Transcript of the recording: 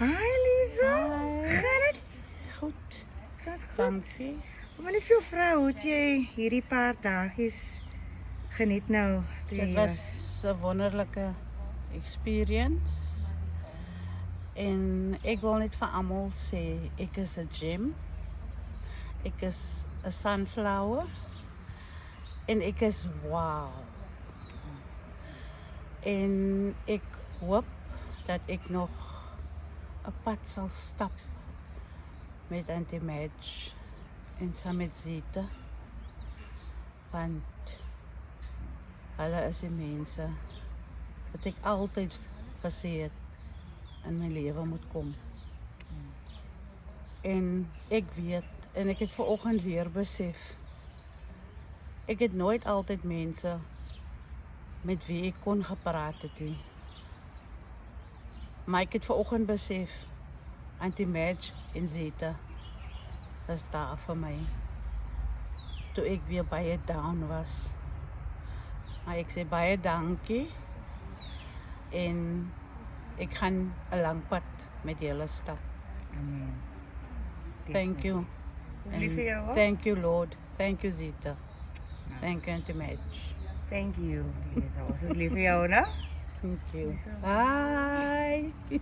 Hi Lisa. Hi. Gaan dit? Goed, Gaat goed? dankie. Maar net vir jou vrou, hoe het jy hierdie paar dagies geniet nou? toe jy Dit hier was 'n wonderlike experience. En ek wil net vir almal sê, ek is 'n gem. Ek is 'n sunflower. En ek is wow. En ek hoop dat ek nog 'n pad sal stap met Auntie Madge en saam met Zita. Want hulle is die mense wat ek altyd gesê het in my lewe moet kom. En ek weet, en ek het vanoggend weer besef, ek het nooit altyd mense met wie ek kon gepraat het nie. Maar ek het vanoggend besef, Auntie Madge en Zita is daar vir my. Toe ek weer baie down was. Maar ek sê baie dankie. En ek gaan 'n lang pad met julle stap. Amen. Thank you. Dis lief vir jou hoor. Thank you, Lord. Thank you, Zita. Thank you, Auntie Madge. Thank you, Lisa. Ons is lief vir jou, né? Thank you. Dis so. Bye.